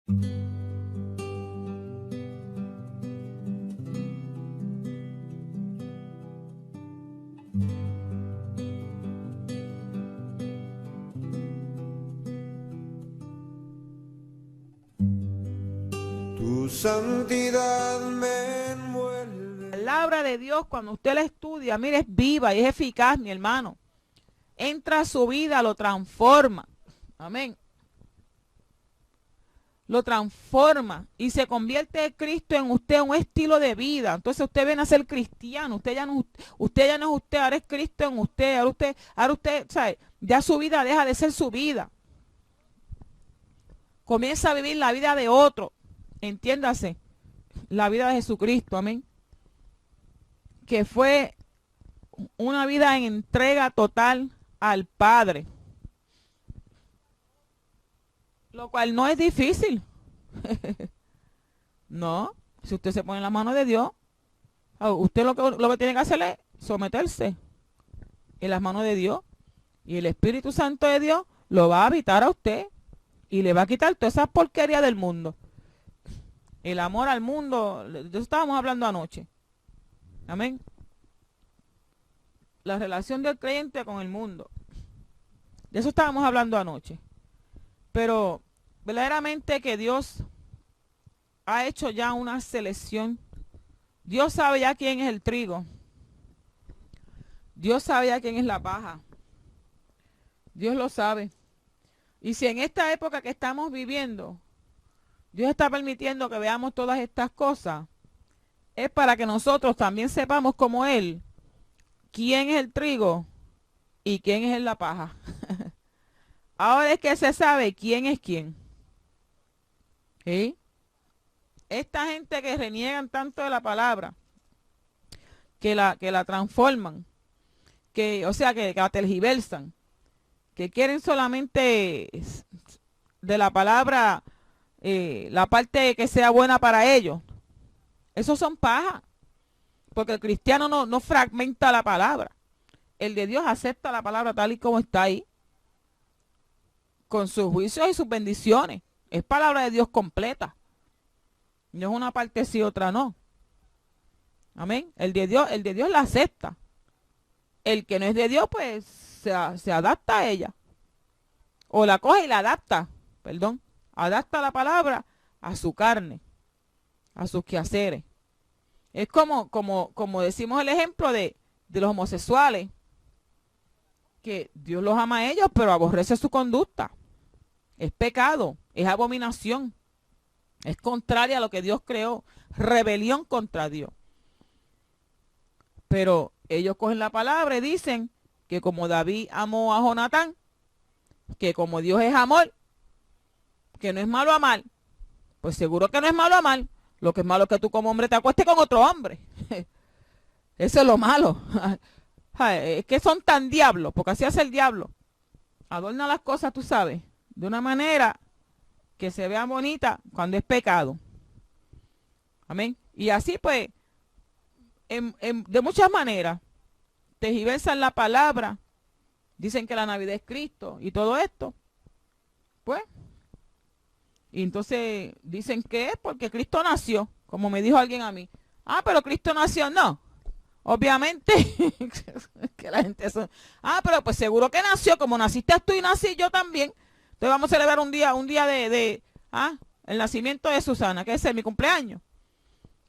Tu santidad me envuelve. La palabra de Dios, cuando usted la estudia, mire, es viva y es eficaz, mi hermano. Entra a su vida, lo transforma. Amén. Lo transforma y se convierte Cristo en usted, un estilo de vida. Entonces usted viene a ser cristiano. Usted ya no es usted, ahora es Cristo en usted. Ahora usted, ¿sabe? Ya su vida deja de ser su vida. Comienza a vivir la vida de otro. Entiéndase, la vida de Jesucristo, amén. Que fue una vida en entrega total al Padre. Lo cual no es difícil. No, si usted se pone en la mano de Dios, usted lo que tiene que hacer es someterse en las manos de Dios. Y el Espíritu Santo de Dios lo va a habitar a usted y le va a quitar todas esas porquerías del mundo. El amor al mundo, de eso estábamos hablando anoche. Amén. La relación del creyente con el mundo. De eso estábamos hablando anoche. Pero verdaderamente que Dios ha hecho ya una selección. Dios sabe ya quién es el trigo. Dios sabe ya quién es la paja. Dios lo sabe. Y si en esta época que estamos viviendo, Dios está permitiendo que veamos todas estas cosas, es para que nosotros también sepamos como Él, quién es el trigo y quién es la paja. Ahora es que se sabe quién es quién. ¿Sí? Esta gente que reniegan tanto de la palabra, que la transforman, o sea, que la tergiversan, que quieren solamente de la palabra la parte que sea buena para ellos. Esos son paja. Porque el cristiano no fragmenta la palabra. El de Dios acepta la palabra tal y como está ahí. Con sus juicios y sus bendiciones. Es palabra de Dios completa. No es una parte sí, otra no. Amén. El de Dios la acepta. El que no es de Dios, pues se adapta a ella. O la coge y la adapta. Perdón. Adapta la palabra a su carne. A sus quehaceres. Es como decimos el ejemplo de los homosexuales. Que Dios los ama a ellos, pero aborrece su conducta. Es pecado, es abominación. Es contraria a lo que Dios creó. Rebelión contra Dios. Pero ellos cogen la palabra y dicen que como David amó a Jonatán, que como Dios es amor, que no es malo amar, pues seguro que no es malo amar. Lo que es malo es que tú como hombre te acuestes con otro hombre. Eso es lo malo. Es que son tan diablos, porque así hace el diablo. Adorna las cosas, tú sabes, de una manera que se vea bonita cuando es pecado. Amén. Y así pues, de muchas maneras, tergiversan la palabra. Dicen que la Navidad es Cristo y todo esto. Pues, y entonces dicen que es porque Cristo nació, como me dijo alguien a mí. Ah, pero Cristo nació, no. Obviamente, que la gente pero pues seguro que nació, como naciste tú y nací yo también. Entonces vamos a celebrar un día el nacimiento de Susana, que es mi cumpleaños.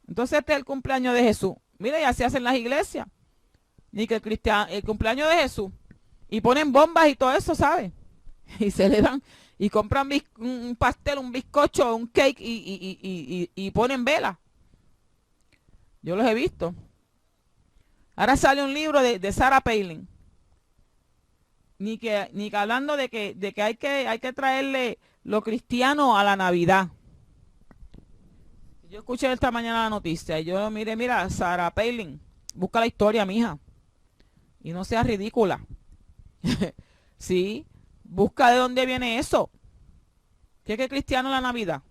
Entonces este es el cumpleaños de Jesús. Mira, ya se hacen las iglesias. Ni que el cumpleaños de Jesús. Y ponen bombas y todo eso, ¿sabes? Y celebran y compran un pastel, un bizcocho, un cake y ponen velas. Yo los he visto. Ahora sale un libro de Sarah Palin. Ni que hablando de que hay que traerle lo cristiano a la Navidad. Yo escuché esta mañana la noticia y yo mira, Sarah Palin, busca la historia, mija. Y no seas ridícula. Sí, busca de dónde viene eso. ¿Qué es cristiano la Navidad?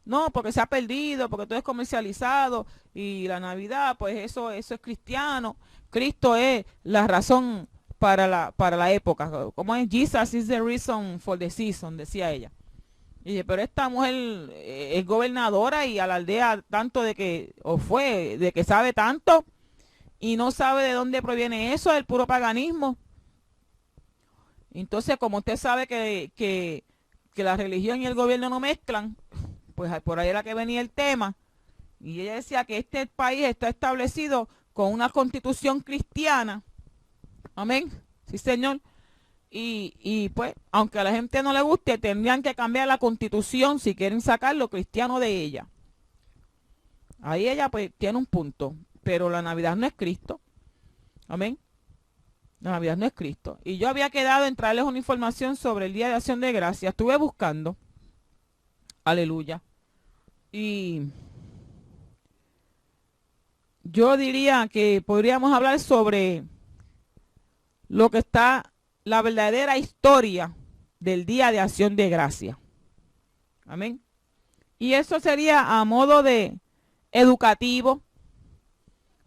No, porque se ha perdido, porque todo es comercializado y la Navidad, pues eso es cristiano. Cristo es la razón para la época. Como es Jesus is the reason for the season, decía ella. Y dice, pero esta mujer es gobernadora y alardea tanto de que, o fue, de que sabe tanto y no sabe de dónde proviene eso, del puro paganismo. Entonces, como usted sabe que la religión y el gobierno no mezclan, pues por ahí era que venía el tema. Y ella decía que este país está establecido con una constitución cristiana. Amén. Sí, señor. Y pues, aunque a la gente no le guste, tendrían que cambiar la constitución si quieren sacar lo cristiano de ella. Ahí ella pues tiene un punto. Pero la Navidad no es Cristo. Amén. La Navidad no es Cristo. Y yo había quedado en traerles una información sobre el Día de Acción de Gracias. Estuve buscando. Aleluya. Y yo diría que podríamos hablar sobre lo que está, la verdadera historia del Día de Acción de Gracias. Amén. Y eso sería a modo de educativo,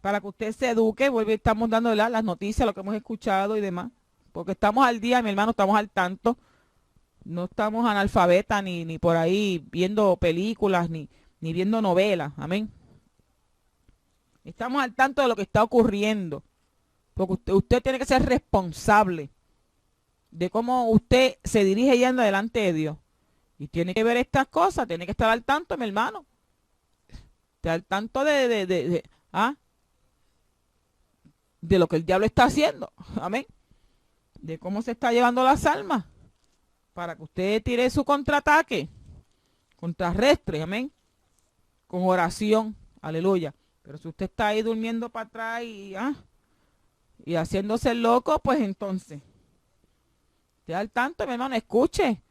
para que usted se eduque. Estamos dando las noticias, lo que hemos escuchado y demás, porque estamos al día, mi hermano, estamos al tanto. No estamos analfabetas ni por ahí viendo películas ni viendo novelas. Amén. Estamos al tanto de lo que está ocurriendo, porque usted tiene que ser responsable de cómo usted se dirige yendo delante de Dios. Y tiene que ver estas cosas, tiene que estar al tanto, mi hermano. Estar al tanto de lo que el diablo está haciendo. Amén. De cómo se está llevando las almas. Para que usted tire su contraataque. Contrarrestre. Amén. Con oración. Aleluya. Pero si usted está ahí durmiendo para atrás y haciéndose loco, pues entonces, esté al tanto, mi hermano, escuche.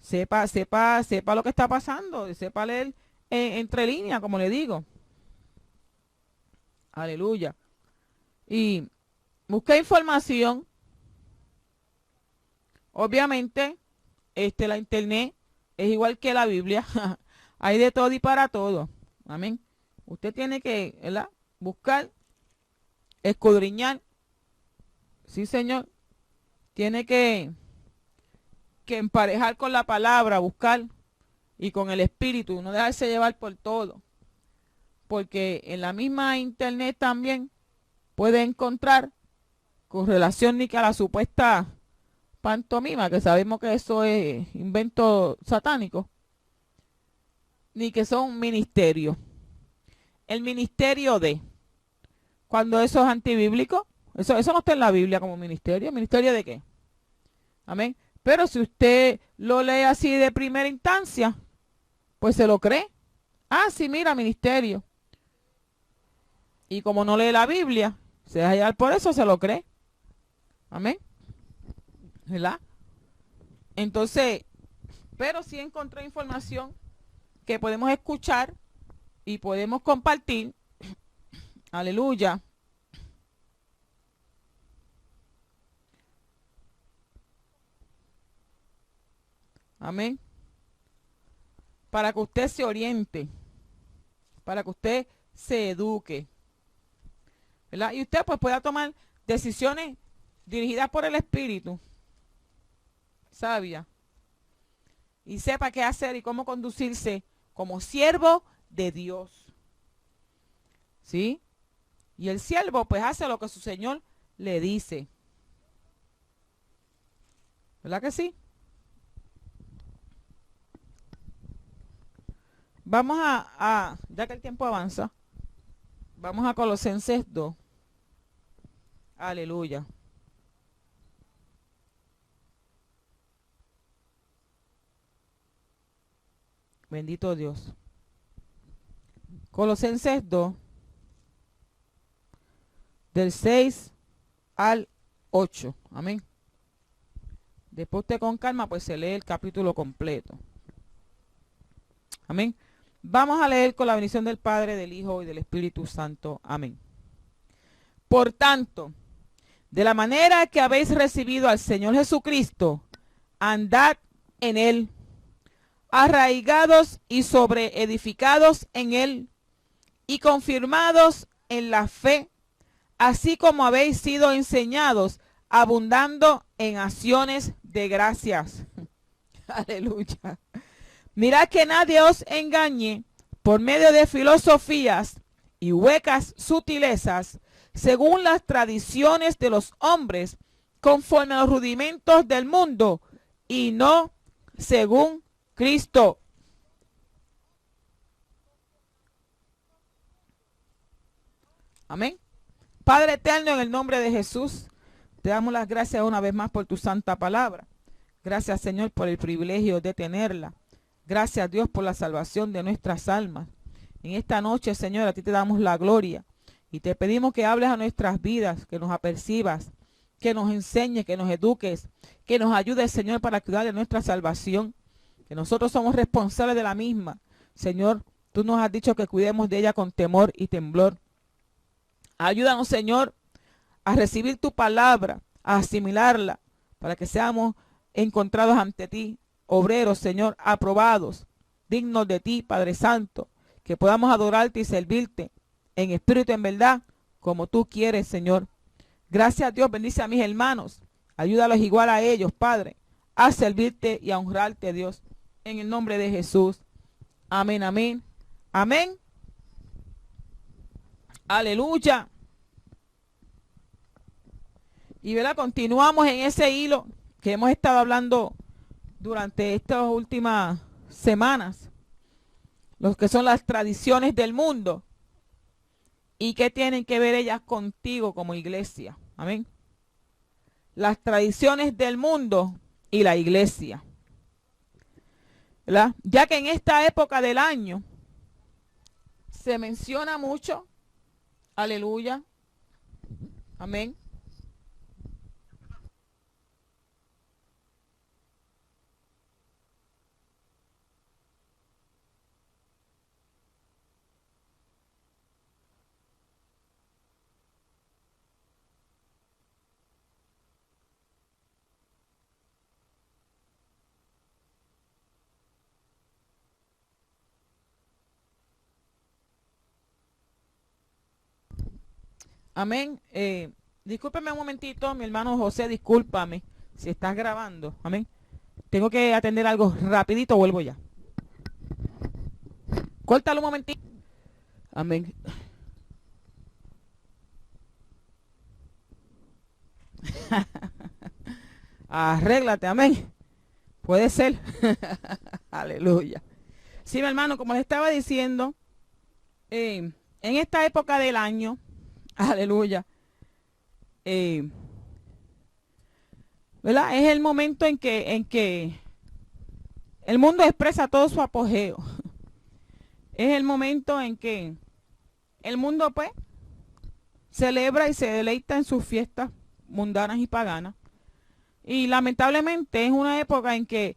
Sepa lo que está pasando. Sepa leer entre líneas, como le digo. Aleluya. Y busque información. Obviamente, la internet es igual que la Biblia. Hay de todo y para todo. Amén. Usted tiene que, ¿verdad?, buscar, escudriñar. Sí, señor. Tiene que emparejar con la palabra, buscar, y con el espíritu, no dejarse llevar por todo. Porque en la misma internet también puede encontrar con relación ni que a la supuesta pantomima, que sabemos que eso es invento satánico, ni que son ministerios. El ministerio de, cuando eso es antibíblico, eso no está en la Biblia como ministerio. ¿Ministerio de qué? Amén. Pero si usted lo lee así de primera instancia, pues se lo cree. Ah, sí, mira, ministerio. Y como no lee la Biblia, se deja llevar por eso, se lo cree. Amén. ¿Verdad? Entonces, pero sí encontré información que podemos escuchar y podemos compartir. Aleluya. Amén. Para que usted se oriente, para que usted se eduque, ¿verdad? Y usted pues pueda tomar decisiones dirigidas por el Espíritu, sabia, y sepa qué hacer y cómo conducirse como siervo de Dios. ¿Sí? Y el siervo pues hace lo que su Señor le dice. ¿Verdad que sí? Vamos ya que el tiempo avanza, vamos a Colosenses 2. Aleluya. Bendito Dios. Colosenses 2, del 6 al 8. Amén. Después usted con calma pues se lee el capítulo completo. Amén. Vamos a leer con la bendición del Padre, del Hijo y del Espíritu Santo. Amén. Por tanto, de la manera que habéis recibido al Señor Jesucristo, andad en Él, arraigados y sobreedificados en Él, y confirmados en la fe, así como habéis sido enseñados, abundando en acciones de gracias. Aleluya. Mirad que nadie os engañe por medio de filosofías y huecas sutilezas, según las tradiciones de los hombres, conforme a los rudimentos del mundo, y no según Cristo. Amén. Padre eterno, en el nombre de Jesús, te damos las gracias una vez más por tu santa palabra. Gracias, Señor, por el privilegio de tenerla. Gracias, Dios, por la salvación de nuestras almas. En esta noche, Señor, a ti te damos la gloria y te pedimos que hables a nuestras vidas, que nos apercibas, que nos enseñes, que nos eduques, que nos ayudes, Señor, para cuidar de nuestra salvación, que nosotros somos responsables de la misma. Señor, tú nos has dicho que cuidemos de ella con temor y temblor. Ayúdanos, Señor, a recibir tu palabra, a asimilarla, para que seamos encontrados ante ti, obreros, Señor, aprobados, dignos de ti, Padre Santo, que podamos adorarte y servirte en espíritu y en verdad, como tú quieres, Señor. Gracias, Dios, bendice a mis hermanos, ayúdalos igual a ellos, Padre, a servirte y a honrarte, Dios, en el nombre de Jesús. Amén, amén, amén. Aleluya. Y verá, continuamos en ese hilo que hemos estado hablando durante estas últimas semanas, los que son las tradiciones del mundo y qué tienen que ver ellas contigo como iglesia. Amén. Las tradiciones del mundo y la iglesia, ¿verdad? Ya que en esta época del año se menciona mucho, aleluya, amén, amén. Discúlpeme un momentito, mi hermano José, discúlpame si estás grabando, amén. Tengo que atender algo rapidito, vuelvo ya. Córtalo un momentito. Amén. Arréglate, amén. Puede ser. Aleluya. Sí, mi hermano, como les estaba diciendo, en esta época del año, aleluya, ¿verdad? Es el momento en que el mundo expresa todo su apogeo. Es el momento en que el mundo, pues, celebra y se deleita en sus fiestas mundanas y paganas. Y lamentablemente es una época en que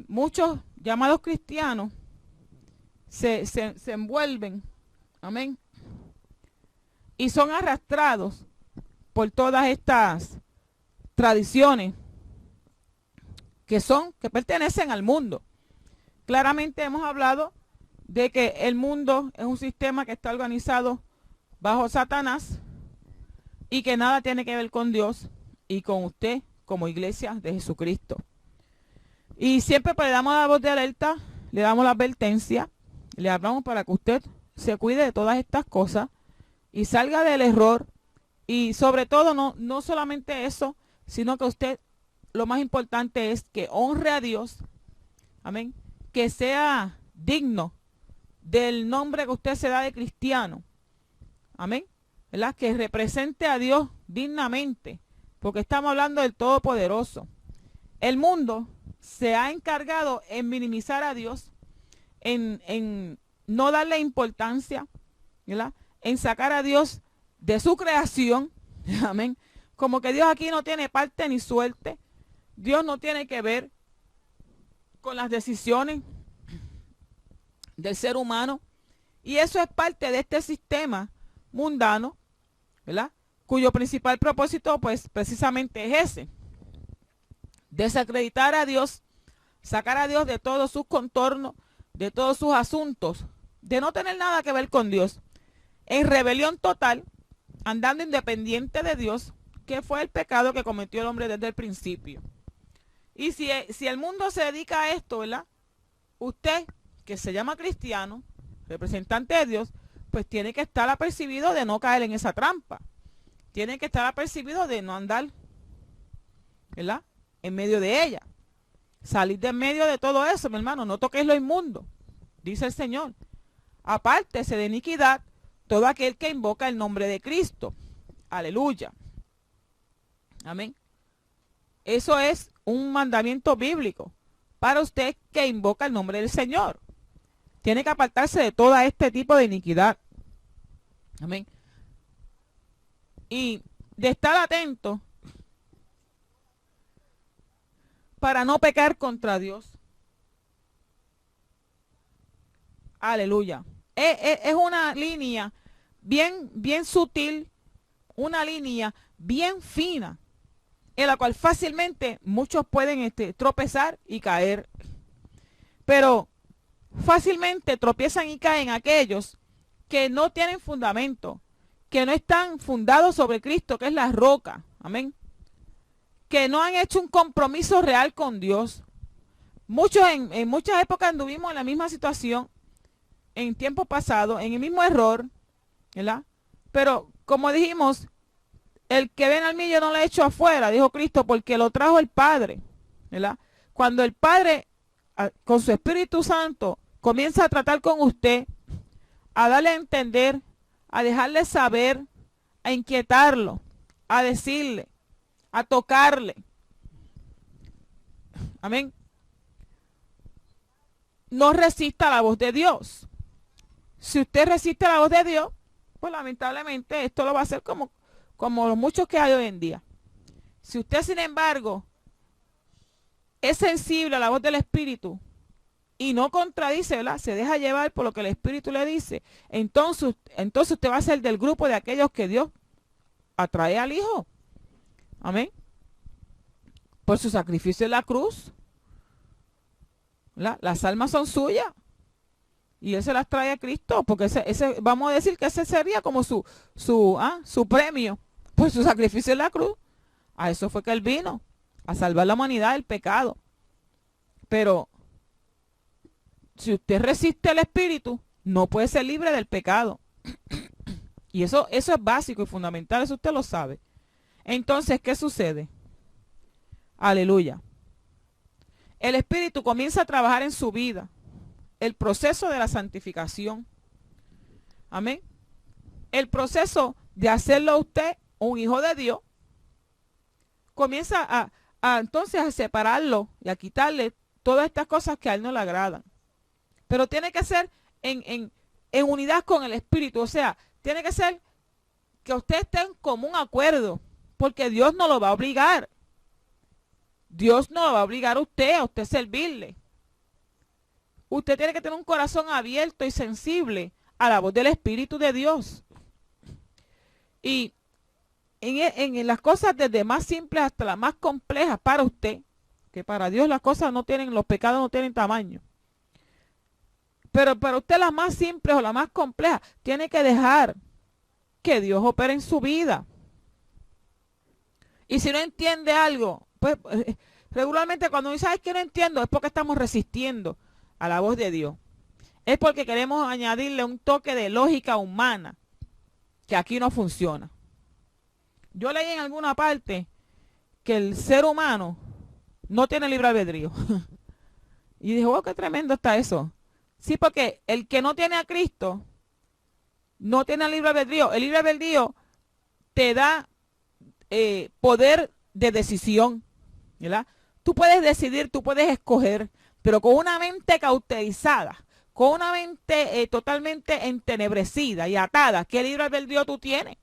muchos llamados cristianos se envuelven, amén, y son arrastrados por todas estas tradiciones que pertenecen al mundo. Claramente hemos hablado de que el mundo es un sistema que está organizado bajo Satanás y que nada tiene que ver con Dios y con usted como iglesia de Jesucristo. Y siempre pues, le damos la voz de alerta, le damos la advertencia, le hablamos para que usted se cuide de todas estas cosas y salga del error. Y sobre todo, no solamente eso, sino que usted, lo más importante es que honre a Dios, amén, que sea digno del nombre que usted se da de cristiano, amén, ¿verdad? Que represente a Dios dignamente, porque estamos hablando del Todopoderoso. El mundo se ha encargado en minimizar a Dios, en no darle importancia, ¿verdad? En sacar a Dios de su creación, amén, como que Dios aquí no tiene parte ni suerte. Dios no tiene que ver con las decisiones del ser humano, y eso es parte de este sistema mundano, ¿verdad? Cuyo principal propósito pues precisamente es ese: desacreditar a Dios, sacar a Dios de todos sus contornos, de todos sus asuntos, de no tener nada que ver con Dios, en rebelión total, andando independiente de Dios, que fue el pecado que cometió el hombre desde el principio. Y si el mundo se dedica a esto, ¿verdad? usted, que se llama cristiano, representante de Dios, pues tiene que estar apercibido de no caer en esa trampa. Tiene que estar apercibido de no andar, ¿verdad?, en medio de ella. Salir de en medio de todo eso, mi hermano. No toques lo inmundo, dice el Señor. Apártese de iniquidad todo aquel que invoca el nombre de Cristo. Aleluya. Amén. Eso es un mandamiento bíblico para usted que invoca el nombre del Señor. Tiene que apartarse de todo este tipo de iniquidad. Amén. Y de estar atento para no pecar contra Dios. Aleluya. Es una línea bien sutil, una línea bien fina, en la cual fácilmente muchos pueden tropezar y caer. Pero fácilmente tropiezan y caen aquellos que no tienen fundamento, que no están fundados sobre Cristo, que es la roca. Amén. Que no han hecho un compromiso real con Dios. Muchos en muchas épocas anduvimos en la misma situación, en tiempo pasado, en el mismo error, ¿verdad? Pero como dijimos, el que ven al millo no lo ha hecho afuera, dijo Cristo, porque lo trajo el Padre, ¿verdad? Cuando el Padre, con su Espíritu Santo, comienza a tratar con usted, a darle a entender, a dejarle saber, a inquietarlo, a decirle, a tocarle. Amén. No resista la voz de Dios. Si usted resiste la voz de Dios, pues lamentablemente esto lo va a hacer como los muchos que hay hoy en día. Si usted, sin embargo, es sensible a la voz del Espíritu y no contradice, ¿verdad?, se deja llevar por lo que el Espíritu le dice, entonces usted va a ser del grupo de aquellos que Dios atrae al Hijo. Amén. Por su sacrificio en la cruz. Las almas son suyas. Y Él se las trae a Cristo. Porque ese vamos a decir que ese sería como su premio. Por su sacrificio en la cruz. A eso fue que Él vino. A salvar la humanidad del pecado. Pero si usted resiste al Espíritu, no puede ser libre del pecado. Y eso es básico y fundamental. Eso usted lo sabe. Entonces, ¿qué sucede? Aleluya. El Espíritu comienza a trabajar en su vida. El proceso de la santificación. Amén. El proceso de hacerlo a usted un hijo de Dios. Comienza entonces a separarlo y a quitarle todas estas cosas que a Él no le agradan. Pero tiene que ser en unidad con el Espíritu. O sea, tiene que ser que usted esté en común acuerdo. Porque Dios no lo va a obligar. Dios no lo va a obligar a usted servirle. Usted tiene que tener un corazón abierto y sensible a la voz del Espíritu de Dios. Y en las cosas desde más simples hasta las más complejas para usted, que para Dios las cosas no tienen, los pecados no tienen tamaño. Pero para usted las más simples o las más complejas, tiene que dejar que Dios opere en su vida. Y si no entiende algo, pues regularmente cuando dice, ay, que no entiendo, es porque estamos resistiendo a la voz de Dios. Es porque queremos añadirle un toque de lógica humana que aquí no funciona. Yo leí en alguna parte que el ser humano no tiene libre albedrío. Y dije, oh, qué tremendo está eso. Sí, porque el que no tiene a Cristo no tiene libre albedrío. El libre albedrío te da poder de decisión, ¿verdad? Tú puedes decidir, tú puedes escoger, pero con una mente cauterizada, con una mente totalmente entenebrecida y atada. ¿Qué libre albedrío tú tienes?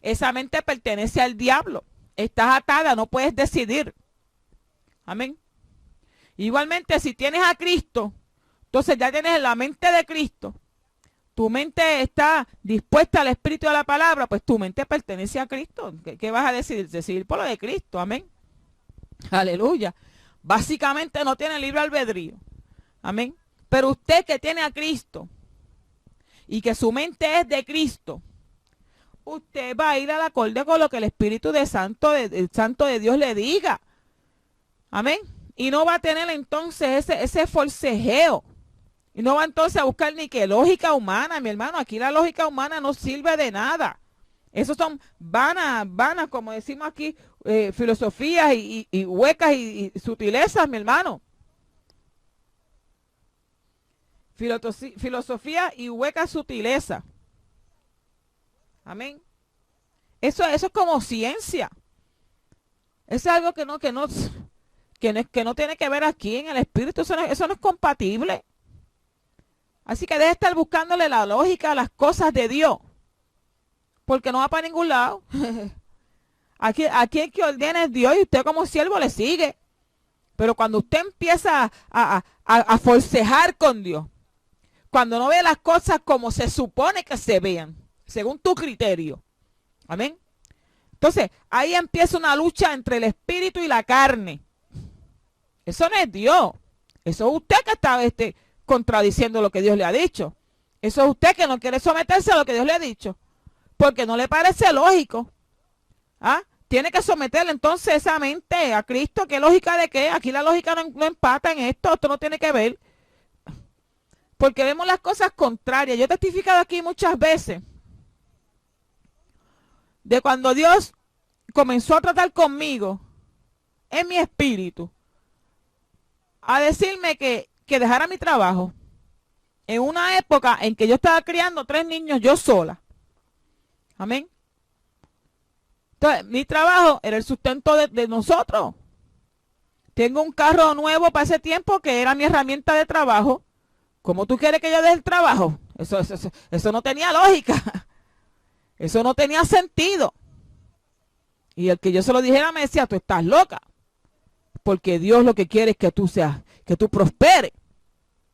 Esa mente pertenece al diablo. Estás atada, no puedes decidir. Amén. Igualmente, si tienes a Cristo, entonces ya tienes la mente de Cristo. Tu mente está dispuesta al Espíritu de la palabra, pues tu mente pertenece a Cristo. ¿Qué vas a decidir? Decidir por lo de Cristo. Amén. Aleluya. Básicamente no tiene libre albedrío. Amén. Pero usted que tiene a Cristo y que su mente es de Cristo, usted va a ir al acorde con lo que el Espíritu Santo de Dios le diga. Amén. Y no va a tener entonces ese forcejeo Y no va entonces a buscar ni que lógica humana, mi hermano. Aquí la lógica humana no sirve de nada. Esos son vanas, como decimos aquí, filosofías y huecas y sutilezas, mi hermano. Filosofía y hueca sutileza. Amén. Eso es como ciencia. Eso es algo que no tiene que ver aquí en el espíritu. Eso no es compatible. Así que deje de estar buscándole la lógica a las cosas de Dios. Porque no va para ningún lado. Aquí el que ordena es Dios y usted como siervo le sigue. Pero cuando usted empieza a forcejar con Dios, cuando no ve las cosas como se supone que se vean, según tu criterio. Amén. Entonces, ahí empieza una lucha entre el espíritu y la carne. Eso no es Dios. Eso es usted que está contradiciendo lo que Dios le ha dicho. Eso es usted que no quiere someterse a lo que Dios le ha dicho. Porque no le parece lógico. ¿Ah? Tiene que someterle entonces esa mente a Cristo. ¿Qué lógica de qué? Aquí la lógica no empata en esto. Esto no tiene que ver. Porque vemos las cosas contrarias. Yo he testificado aquí muchas veces de cuando Dios comenzó a tratar conmigo en mi espíritu, a decirme que dejara mi trabajo en una época en que yo estaba criando 3 niños yo sola. Amén. Entonces, mi trabajo era el sustento de nosotros. Tengo un carro nuevo para ese tiempo que era mi herramienta de trabajo. ¿Cómo tú quieres que yo deje el trabajo? Eso no tenía lógica. Eso no tenía sentido. Y el que yo se lo dijera me decía, tú estás loca. Porque Dios lo que quiere es que tú prosperes.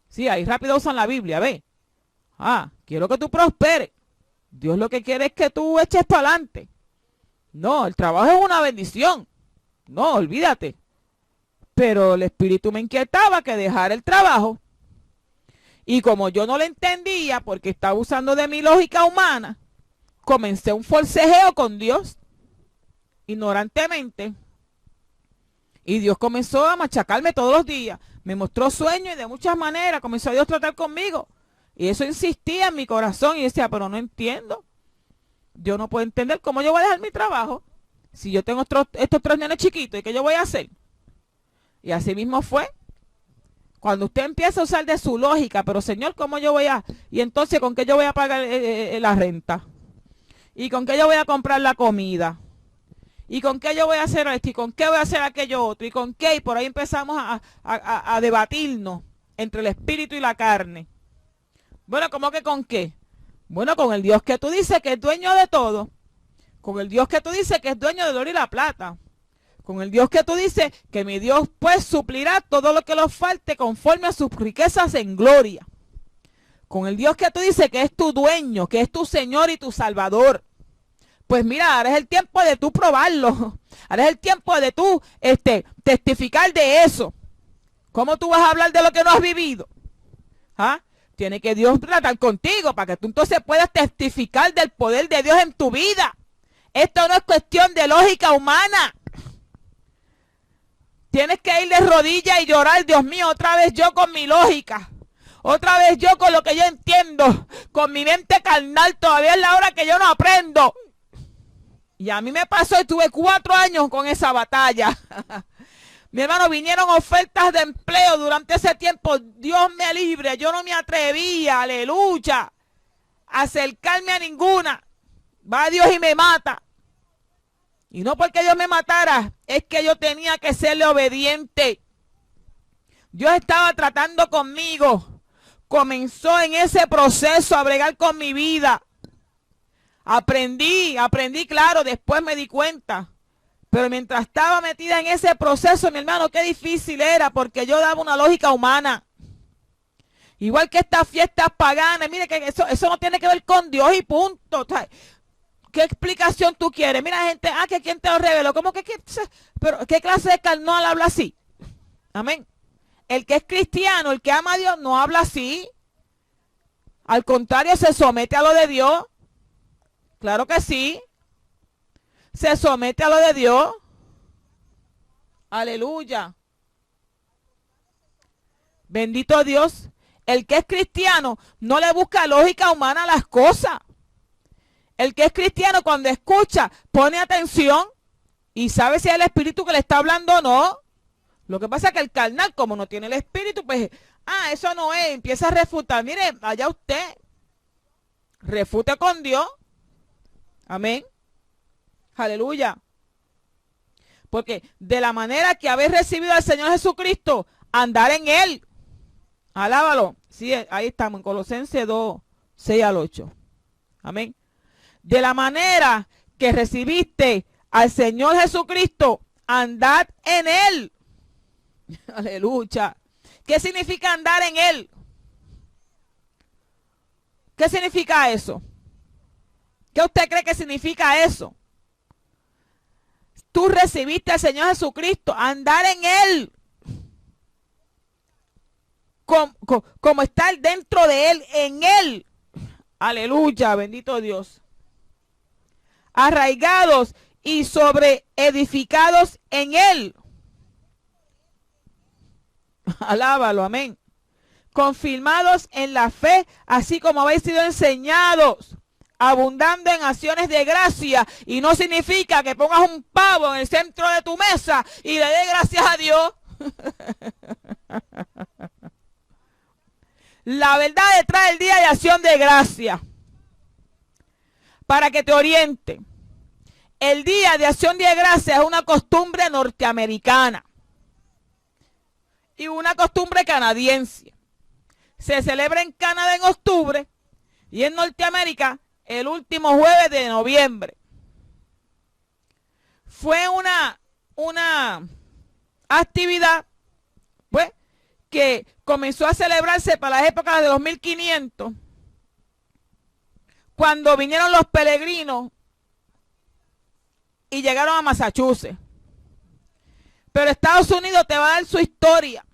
Sí, ahí rápido usan la Biblia, ve. Quiero que tú prosperes. Dios lo que quiere es que tú eches para adelante. No, el trabajo es una bendición. No, olvídate. Pero el espíritu me inquietaba que dejara el trabajo. Y como yo no lo entendía porque estaba usando de mi lógica humana, comencé un forcejeo con Dios, ignorantemente. Y Dios comenzó a machacarme todos los días. Me mostró sueños y de muchas maneras comenzó Dios a tratar conmigo. Y eso insistía en mi corazón y decía, pero no entiendo. Yo no puedo entender cómo yo voy a dejar mi trabajo si yo tengo estos 3 nenes chiquitos. ¿Y qué yo voy a hacer? Y así mismo fue. Cuando usted empieza a usar de su lógica, pero Señor, ¿cómo yo voy a...? Y entonces, ¿con qué yo voy a pagar la renta? ¿Y con qué yo voy a comprar la comida? ¿Y con qué yo voy a hacer esto? ¿Y con qué voy a hacer aquello otro? ¿Y con qué? Y por ahí empezamos a debatirnos entre el espíritu y la carne. Bueno, ¿cómo que con qué? Bueno, con el Dios que tú dices que es dueño de todo. Con el Dios que tú dices que es dueño del oro y la plata. Con el Dios que tú dices que mi Dios pues suplirá todo lo que nos falte conforme a sus riquezas en gloria. Con el Dios que tú dices que es tu dueño, que es tu Señor y tu Salvador. Pues mira, ahora es el tiempo de tú probarlo. Ahora es el tiempo de tú testificar de eso. ¿Cómo tú vas a hablar de lo que no has vivido? Tiene que Dios tratar contigo para que tú entonces puedas testificar del poder de Dios en tu vida. Esto no es cuestión de lógica humana. Tienes que ir de rodillas y llorar, Dios mío, otra vez yo con mi lógica. Otra vez yo con lo que yo entiendo. Con mi mente carnal, todavía es la hora que yo no aprendo. Y a mí me pasó y tuve 4 años con esa batalla. Mi hermano, vinieron ofertas de empleo durante ese tiempo. Dios me libre, yo no me atrevía, aleluya, a acercarme a ninguna. Va Dios y me mata. Y no porque Dios me matara, es que yo tenía que serle obediente. Dios estaba tratando conmigo. Comenzó en ese proceso a bregar con mi vida. Aprendí, claro, después me di cuenta. Pero mientras estaba metida en ese proceso, mi hermano, qué difícil era, porque yo daba una lógica humana. Igual que estas fiestas paganas, mire que eso no tiene que ver con Dios y punto. O sea, ¿qué explicación tú quieres? Mira, gente, que quién te lo reveló. ¿Cómo que pero qué clase de carnal habla así? Amén. El que es cristiano, el que ama a Dios, no habla así. Al contrario, se somete a lo de Dios. Claro que sí. Se somete a lo de Dios. Aleluya. Bendito Dios. El que es cristiano no le busca lógica humana a las cosas. El que es cristiano cuando escucha pone atención y sabe si es el espíritu que le está hablando o no. Lo que pasa es que el carnal, como no tiene el espíritu, pues, eso no es, empieza a refutar. Mire, allá usted, refute con Dios. Amén. Aleluya. Porque de la manera que habéis recibido al Señor Jesucristo, andar en Él. Alábalo. Sí, ahí estamos, en Colosenses 2, 6 al 8. Amén. De la manera que recibiste al Señor Jesucristo, andad en Él. Aleluya. ¿Qué significa andar en Él? ¿Qué significa eso? ¿Qué usted cree que significa eso? Tú recibiste al Señor Jesucristo, andar en Él. Como estar dentro de Él, en Él. Aleluya, bendito Dios. Arraigados y sobreedificados en Él. Alábalo, amén. Confirmados en la fe, así como habéis sido enseñados, abundando en acciones de gracia. Y no significa que pongas un pavo en el centro de tu mesa y le des gracias a Dios. La verdad detrás del día de acción de gracia, para que te oriente. El día de acción de gracia es una costumbre norteamericana y una costumbre canadiense. Se celebra en Canadá en octubre y en Norteamérica el último jueves de noviembre. Fue una actividad, pues, que comenzó a celebrarse para las épocas de los 1500, cuando vinieron los peregrinos y llegaron a Massachusetts. Pero Estados Unidos te va a dar su historia,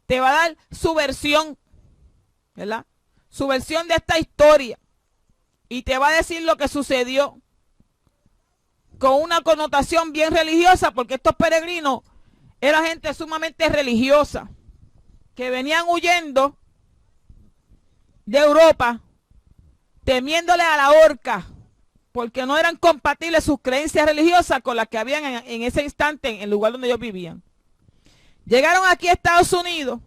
te va a dar su versión, ¿verdad? Su versión de esta historia. Y te va a decir lo que sucedió, con una connotación bien religiosa, porque estos peregrinos eran gente sumamente religiosa, que venían huyendo de Europa, temiéndole a la horca, porque no eran compatibles sus creencias religiosas con las que habían en ese instante en el lugar donde ellos vivían. Llegaron aquí a Estados Unidos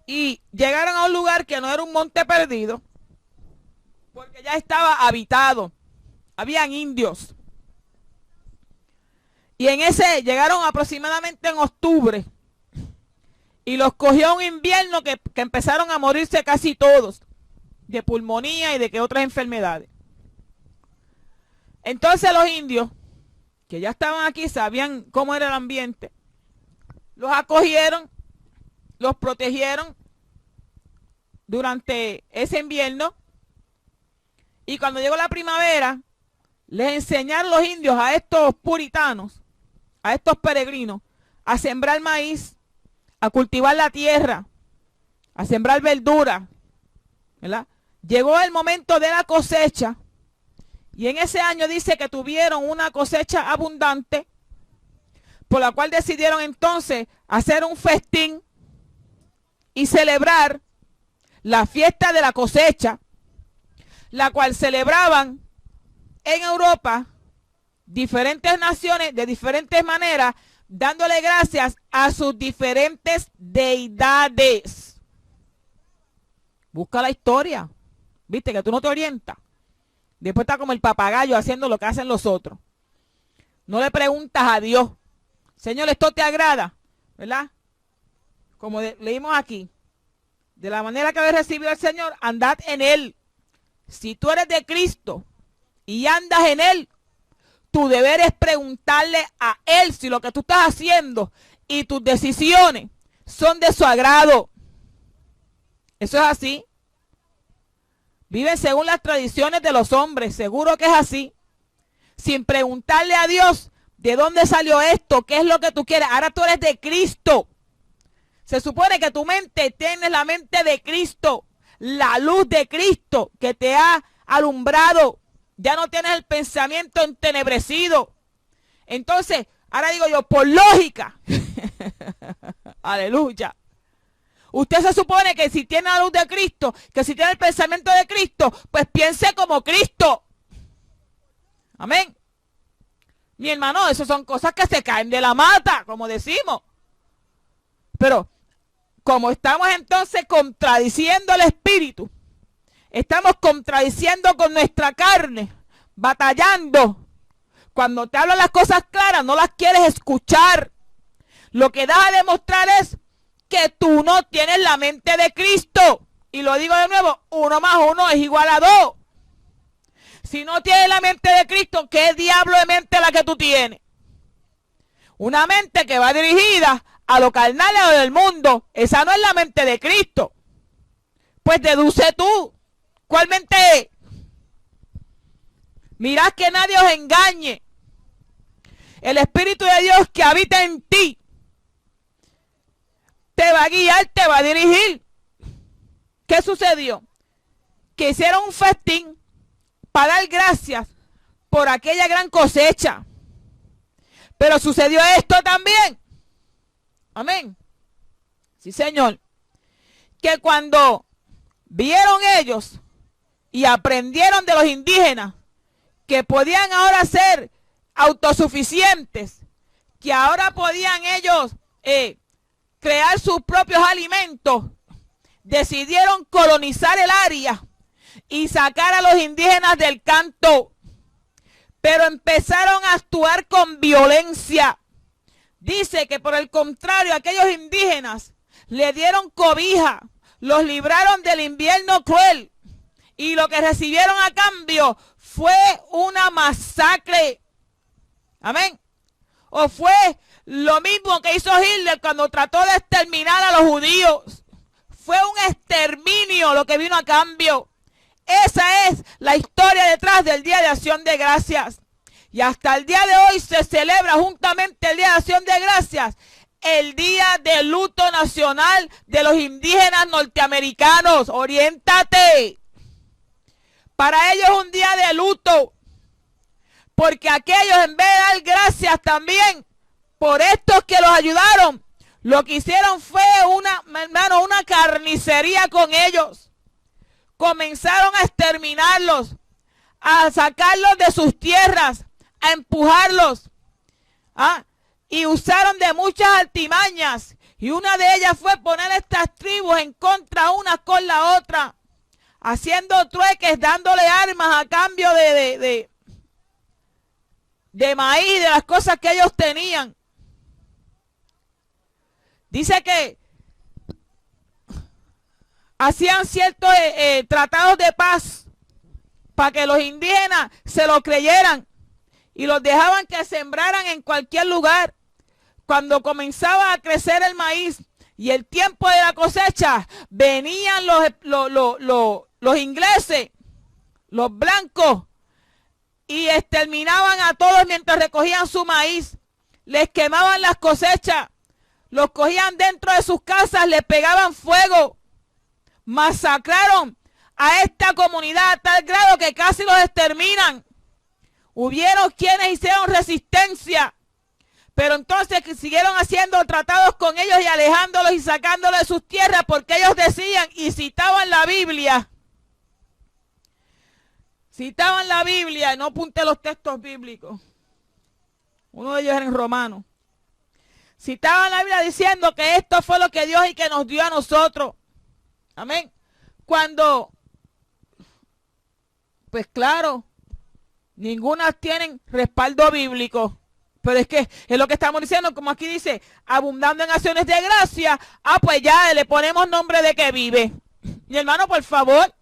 y llegaron a un lugar que no era un monte perdido, porque ya estaba habitado, habían indios. Y en ese llegaron aproximadamente en octubre y los cogió un invierno que empezaron a morirse casi todos de pulmonía y de que otras enfermedades. Entonces los indios, que ya estaban aquí, sabían cómo era el ambiente, los acogieron, los protegieron durante ese invierno, y cuando llegó la primavera, les enseñaron los indios a estos puritanos, a estos peregrinos, a sembrar maíz, a cultivar la tierra, a sembrar verdura, ¿verdad? Llegó el momento de la cosecha, y en ese año dice que tuvieron una cosecha abundante, por la cual decidieron entonces hacer un festín y celebrar la fiesta de la cosecha, la cual celebraban en Europa diferentes naciones de diferentes maneras, dándole gracias a sus diferentes deidades. Busca la historia. Viste que tú no te orientas. Después está como el papagayo haciendo lo que hacen los otros. No le preguntas a Dios, Señor, ¿esto te agrada? ¿Verdad? Como leímos aquí. De la manera que habéis recibido al Señor, andad en Él. Si tú eres de Cristo y andas en Él, tu deber es preguntarle a Él si lo que tú estás haciendo y tus decisiones son de su agrado. Eso es así. Viven según las tradiciones de los hombres, seguro que es así. Sin preguntarle a Dios de dónde salió esto, qué es lo que tú quieres. Ahora tú eres de Cristo. Se supone que tu mente tienes la mente de Cristo, la luz de Cristo que te ha alumbrado. Ya no tienes el pensamiento entenebrecido. Entonces, ahora digo yo, por lógica, aleluya, Usted se supone que si tiene la luz de Cristo, que si tiene el pensamiento de Cristo, pues piense como Cristo. Amén. Mi hermano, eso son cosas que se caen de la mata, como decimos. Pero como estamos entonces contradiciendo el espíritu, estamos contradiciendo con nuestra carne, batallando. Cuando te hablo las cosas claras, no las quieres escuchar. Lo que das a demostrar es que tú no tienes la mente de Cristo. Y lo digo de nuevo, 1 más 1 es igual a 2. Si no tienes la mente de Cristo, ¿qué diablo de mente es la que tú tienes? Una mente que va dirigida a lo carnal o del mundo. Esa no es la mente de Cristo. Pues deduce tú. ¿Cuál mente es? Mirad que nadie os engañe. El Espíritu de Dios que habita en ti te va a guiar, te va a dirigir. ¿Qué sucedió? Que hicieron un festín para dar gracias por aquella gran cosecha. Pero sucedió esto también. Amén. Sí, Señor. Que cuando vieron ellos y aprendieron de los indígenas que podían ahora ser autosuficientes, que ahora podían ellos crear sus propios alimentos, decidieron colonizar el área y sacar a los indígenas del canto. Pero empezaron a actuar con violencia. Dice que por el contrario, aquellos indígenas le dieron cobija, los libraron del invierno cruel y lo que recibieron a cambio fue una masacre. Amén. O fue lo mismo que hizo Hitler cuando trató de exterminar a los judíos. Fue un exterminio lo que vino a cambio. Esa es la historia detrás del Día de Acción de Gracias. Y hasta el día de hoy se celebra juntamente el Día de Acción de Gracias, el Día de Luto Nacional de los Indígenas Norteamericanos. Oriéntate. Para ellos es un día de luto, porque aquellos en vez de dar gracias también por estos que los ayudaron, lo que hicieron fue una carnicería con ellos. Comenzaron a exterminarlos, a sacarlos de sus tierras, a empujarlos. Y usaron de muchas artimañas. Y una de ellas fue poner estas tribus en contra unas con la otra, haciendo trueques, dándole armas a cambio de maíz, de las cosas que ellos tenían. Dice que hacían ciertos tratados de paz para que los indígenas se lo creyeran y los dejaban que sembraran en cualquier lugar. Cuando comenzaba a crecer el maíz y el tiempo de la cosecha, venían los ingleses, los blancos, y exterminaban a todos mientras recogían su maíz. Les quemaban las cosechas, los cogían dentro de sus casas, les pegaban fuego. Masacraron a esta comunidad a tal grado que casi los exterminan. Hubieron quienes hicieron resistencia, pero entonces siguieron haciendo tratados con ellos y alejándolos y sacándolos de sus tierras, porque ellos decían y citaban la Biblia. Citaban la Biblia, no apunté los textos bíblicos. Uno de ellos era en Romanos. Citaban la Biblia diciendo que esto fue lo que Dios y que nos dio a nosotros. Amén. Cuando, pues claro, ninguna tienen respaldo bíblico. Pero es que es lo que estamos diciendo, como aquí dice, abundando en acciones de gracia. Pues ya le ponemos nombre de que vive. Mi hermano, por favor,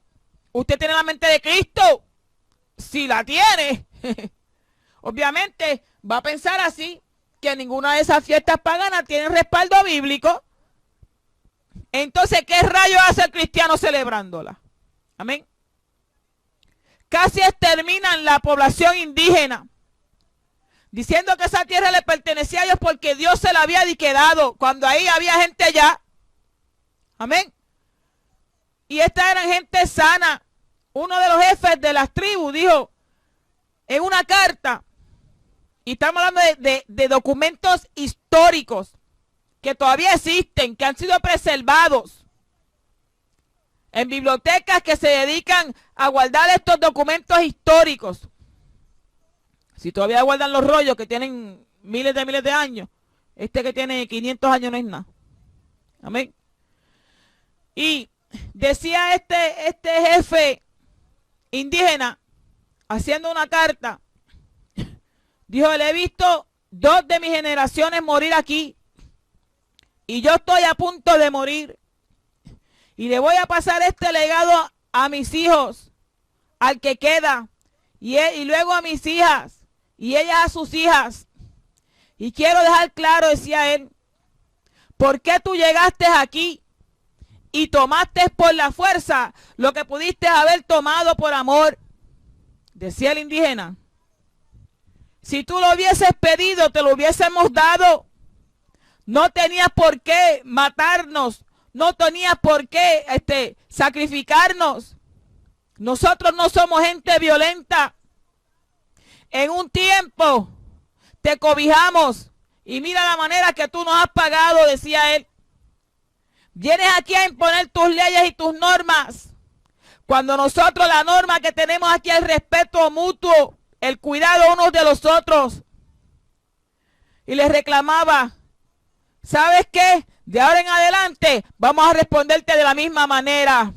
usted tiene la mente de Cristo. Si la tiene, obviamente va a pensar así, que ninguna de esas fiestas paganas tiene respaldo bíblico. Entonces, ¿qué rayo hace el cristiano celebrándola? Amén. Casi exterminan la población indígena, diciendo que esa tierra le pertenecía a ellos porque Dios se la había quedado, cuando ahí había gente ya. Amén. Y esta eran gente sana. Uno de los jefes de las tribus dijo en una carta, y estamos hablando de documentos históricos que todavía existen, que han sido preservados. en bibliotecas que se dedican a guardar estos documentos históricos. Si todavía guardan los rollos que tienen miles de años, este que tiene 500 años no es nada. Amén. Y decía este jefe indígena, haciendo una carta, dijo, le he visto 2 de mis generaciones morir aquí, y yo estoy a punto de morir, y le voy a pasar este legado a mis hijos, al que queda, y luego a mis hijas, y ellas a sus hijas. Y quiero dejar claro, decía él, ¿por qué tú llegaste aquí y tomaste por la fuerza lo que pudiste haber tomado por amor? Decía el indígena. Si tú lo hubieses pedido, te lo hubiésemos dado. No tenías por qué matarnos. No tenías por qué sacrificarnos. Nosotros no somos gente violenta. En un tiempo te cobijamos y mira la manera que tú nos has pagado, decía él. Vienes aquí a imponer tus leyes y tus normas, cuando nosotros la norma que tenemos aquí es el respeto mutuo, el cuidado unos de los otros. Y les reclamaba, ¿sabes qué? De ahora en adelante vamos a responderte de la misma manera.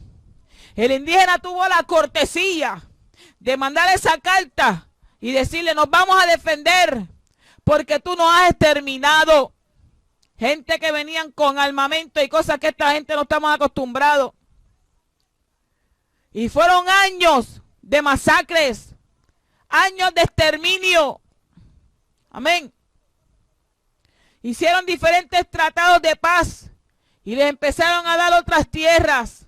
El indígena tuvo la cortesía de mandar esa carta y decirle, nos vamos a defender porque tú nos has exterminado. Gente que venían con armamento y cosas que esta gente no estamos acostumbrados. Y fueron años de masacres, años de exterminio. Amén. Hicieron diferentes tratados de paz y les empezaron a dar otras tierras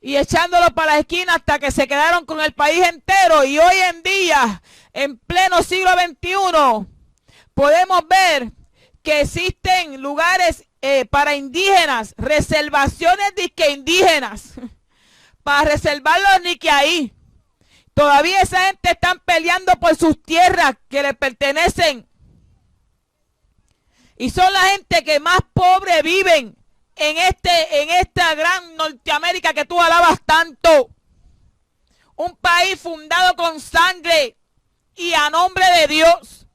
y echándolo para la esquina hasta que se quedaron con el país entero. Y hoy en día, en pleno siglo XXI, podemos ver que existen lugares para indígenas, reservaciones disque indígenas, para reservar los nique ahí. Todavía esa gente están peleando por sus tierras que les pertenecen. Y son la gente que más pobre viven en esta gran Norteamérica que tú alabas tanto. Un país fundado con sangre y a nombre de Dios.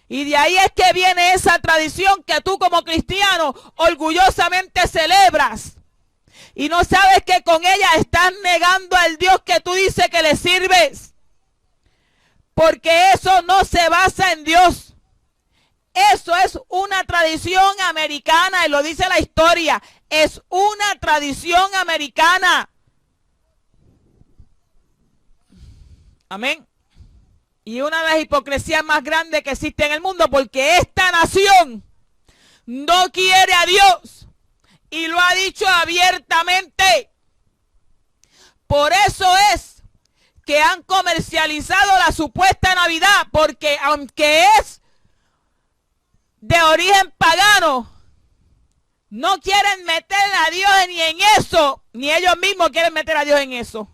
Y de ahí es que viene esa tradición que tú como cristiano orgullosamente celebras. Y no sabes que con ella estás negando al Dios que tú dices que le sirves. Porque eso no se basa en Dios. Eso es una tradición americana y lo dice la historia. Es una tradición americana. Amén. Y una de las hipocresías más grandes que existe en el mundo, porque esta nación no quiere a Dios y lo ha dicho abiertamente. Por eso es que han comercializado la supuesta Navidad, porque aunque es de origen pagano, no quieren meter a Dios ni en eso, ni ellos mismos quieren meter a Dios en eso.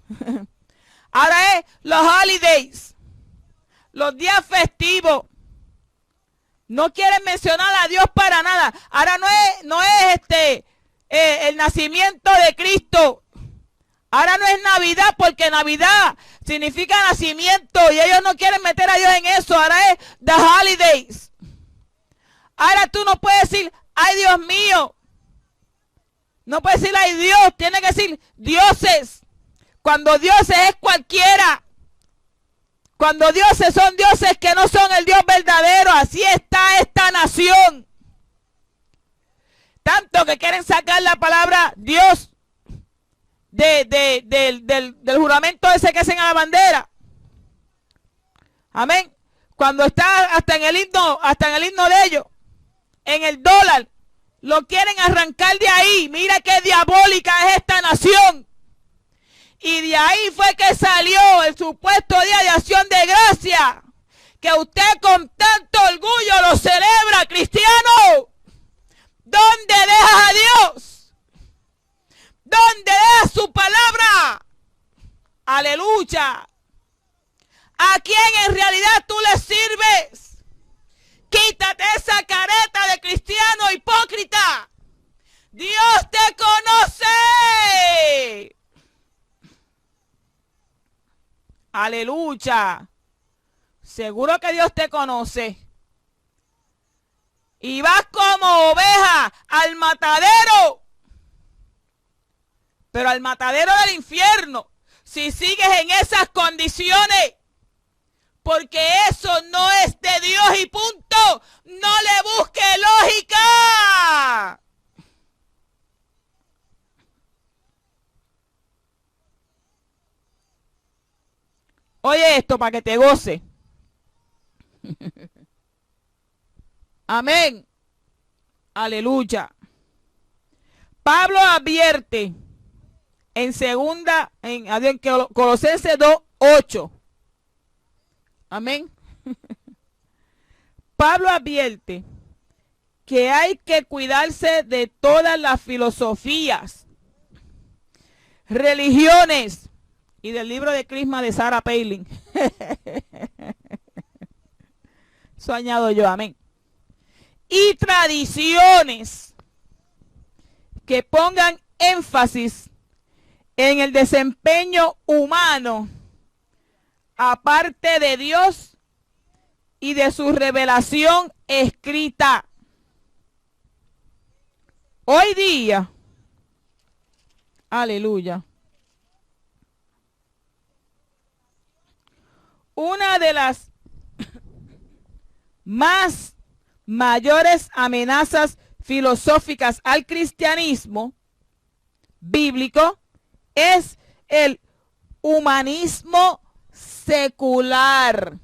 Ahora es los holidays, los días festivos. No quieren mencionar a Dios para nada. Ahora no es el nacimiento de Cristo. Ahora no es Navidad, porque Navidad significa nacimiento y ellos no quieren meter a Dios en eso. Ahora es the holidays. Ahora tú no puedes decir, ay Dios mío. No puedes decir, ay Dios. Tiene que decir dioses. Cuando dioses es cualquiera. Cuando dioses son dioses que no son el Dios verdadero. Así está esta nación. Tanto que quieren sacar la palabra Dios del juramento ese que hacen a la bandera. Amén. Cuando está hasta en el himno de ellos, en el dólar, lo quieren arrancar de ahí. Mira qué diabólica es esta nación. Y de ahí fue que salió el supuesto Día de Acción de Gracia, que usted con tanto orgullo lo celebra, cristiano. ¿Dónde dejas a Dios? ¿Dónde dejas su palabra? Aleluya. ¿A quién en realidad tú le sirves? Quítate esa careta de cristiano hipócrita. Dios te conoce. Aleluya. Seguro que Dios te conoce. Y vas como oveja al matadero. Pero al matadero del infierno. Si sigues en esas condiciones. Porque eso no es de Dios y punto. No le busque lógica. Oye esto para que te goce. Amén. Aleluya. Pablo advierte en Colosenses 2:8. Amén. Pablo advierte que hay que cuidarse de todas las filosofías, religiones y del libro de Crisma de Sarah Palin. Eso añado yo, amén. Y tradiciones que pongan énfasis en el desempeño humano aparte de Dios y de su revelación escrita. Hoy día, aleluya, una de las más mayores amenazas filosóficas al cristianismo bíblico es el humanismo secular.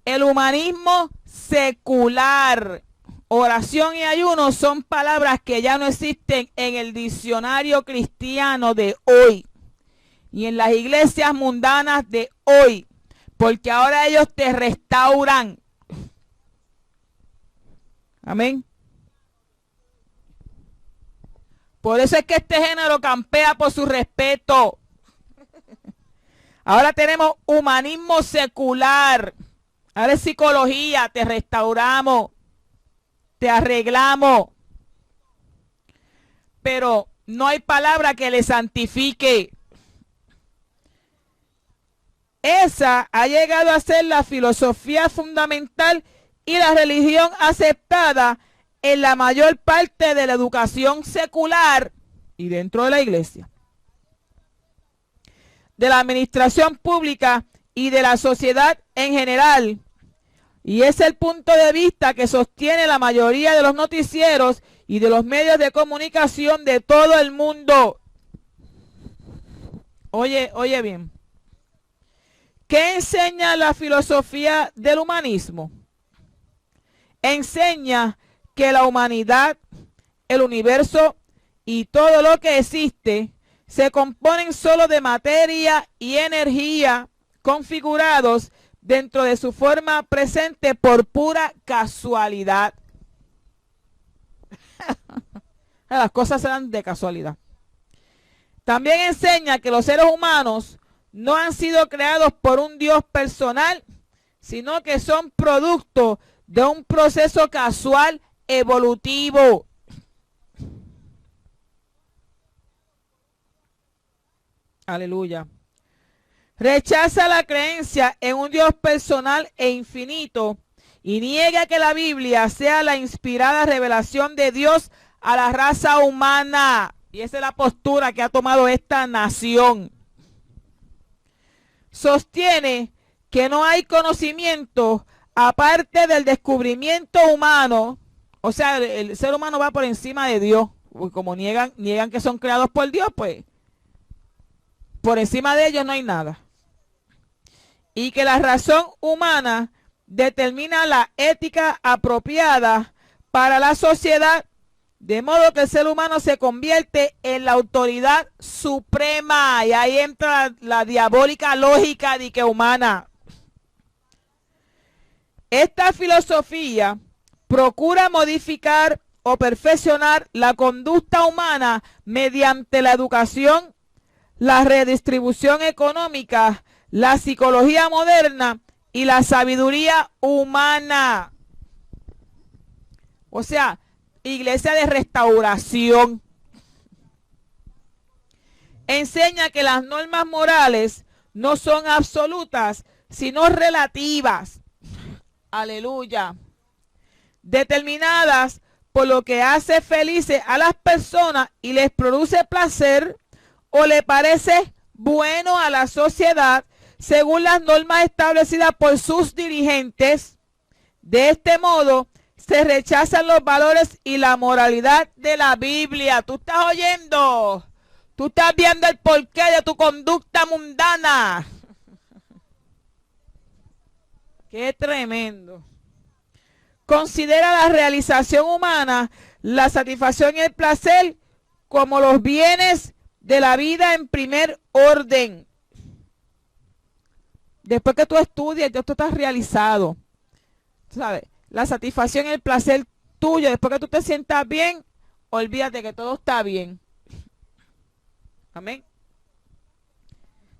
El humanismo secular. Oración y ayuno son palabras que ya no existen en el diccionario cristiano de hoy y en las iglesias mundanas de hoy, porque ahora ellos te restauran. Amén. Por eso es que este género campea por su respeto. Ahora tenemos humanismo secular. Ahora es psicología, te restauramos, te arreglamos. Pero no hay palabra que le santifique. Esa ha llegado a ser la filosofía fundamental y la religión aceptada en la mayor parte de la educación secular y dentro de la iglesia, de la administración pública y de la sociedad en general. Y es el punto de vista que sostiene la mayoría de los noticieros y de los medios de comunicación de todo el mundo. Oye bien. ¿Qué enseña la filosofía del humanismo? Enseña que la humanidad, el universo y todo lo que existe se componen solo de materia y energía configurados dentro de su forma presente por pura casualidad. Las cosas se dan de casualidad. También enseña que los seres humanos no han sido creados por un Dios personal, sino que son producto de un proceso casual evolutivo. Aleluya. Rechaza la creencia en un Dios personal e infinito y niega que la Biblia sea la inspirada revelación de Dios a la raza humana. Y esa es la postura que ha tomado esta nación. Sostiene que no hay conocimiento aparte del descubrimiento humano. O sea, el ser humano va por encima de Dios. Como niegan que son creados por Dios, pues por encima de ellos no hay nada. Y que la razón humana determina la ética apropiada para la sociedad, de modo que el ser humano se convierte en la autoridad suprema. Y ahí entra la diabólica lógica de que humana. Esta filosofía procura modificar o perfeccionar la conducta humana mediante la educación, la redistribución económica, la psicología moderna y la sabiduría humana. O sea, iglesia de restauración. Enseña que las normas morales no son absolutas, sino relativas. Aleluya. Determinadas por lo que hace felices a las personas y les produce placer o le parece bueno a la sociedad según las normas establecidas por sus dirigentes. De este modo se rechazan los valores y la moralidad de la Biblia. ¿Tú estás oyendo? ¿Tú estás viendo el porqué de tu conducta mundana? ¡Qué tremendo! Considera la realización humana, la satisfacción y el placer como los bienes de la vida en primer orden. Después que tú estudias, ya tú estás realizado. ¿Sabes? La satisfacción y el placer tuyo, después que tú te sientas bien, olvídate que todo está bien. Amén.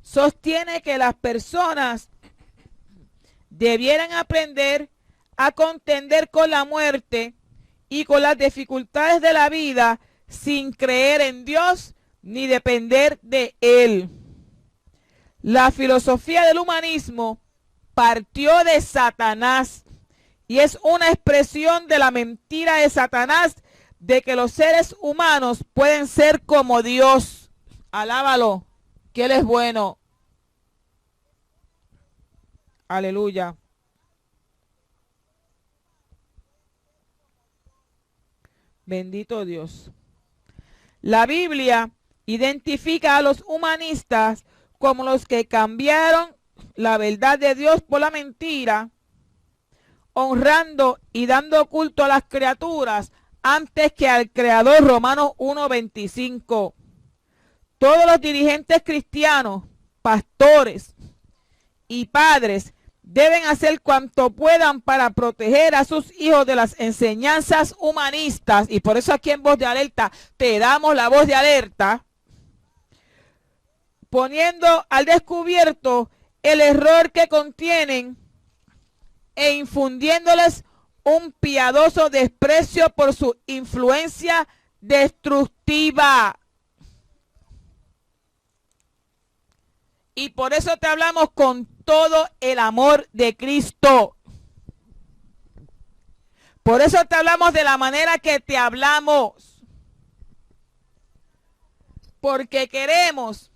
Sostiene que las personas debieran aprender a contender con la muerte y con las dificultades de la vida sin creer en Dios ni depender de Él. La filosofía del humanismo partió de Satanás y es una expresión de la mentira de Satanás de que los seres humanos pueden ser como Dios. Alábalo, que Él es bueno. Aleluya. Bendito Dios. La Biblia identifica a los humanistas como los que cambiaron la verdad de Dios por la mentira, honrando y dando culto a las criaturas antes que al Creador. Romanos 1:25. Todos los dirigentes cristianos, pastores y padres deben hacer cuanto puedan para proteger a sus hijos de las enseñanzas humanistas. Y por eso aquí en Voz de Alerta te damos la voz de alerta, poniendo al descubierto el error que contienen e infundiéndoles un piadoso desprecio por su influencia destructiva. Y por eso te hablamos con todo el amor de Cristo. Por eso te hablamos de la manera que te hablamos. Porque queremos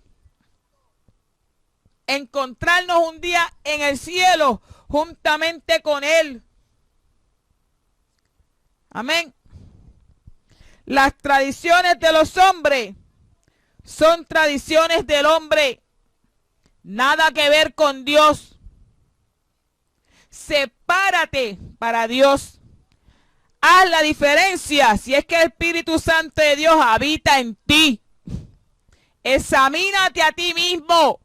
encontrarnos un día en el cielo juntamente con Él. Amén. Las tradiciones de los hombres son tradiciones del hombre. Nada que ver con Dios. Sepárate para Dios. Haz la diferencia si es que el Espíritu Santo de Dios habita en ti. Examínate a ti mismo.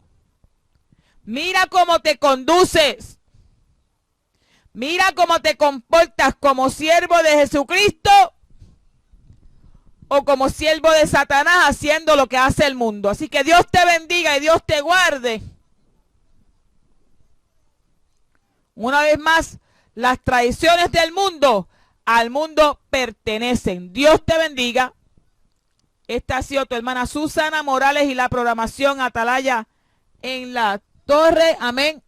Mira cómo te conduces. Mira cómo te comportas como siervo de Jesucristo o como siervo de Satanás haciendo lo que hace el mundo. Así que Dios te bendiga y Dios te guarde. Una vez más, las tradiciones del mundo al mundo pertenecen. Dios te bendiga. Esta ha sido tu hermana Susana Morales y la programación Atalaya en la Torre. Amén.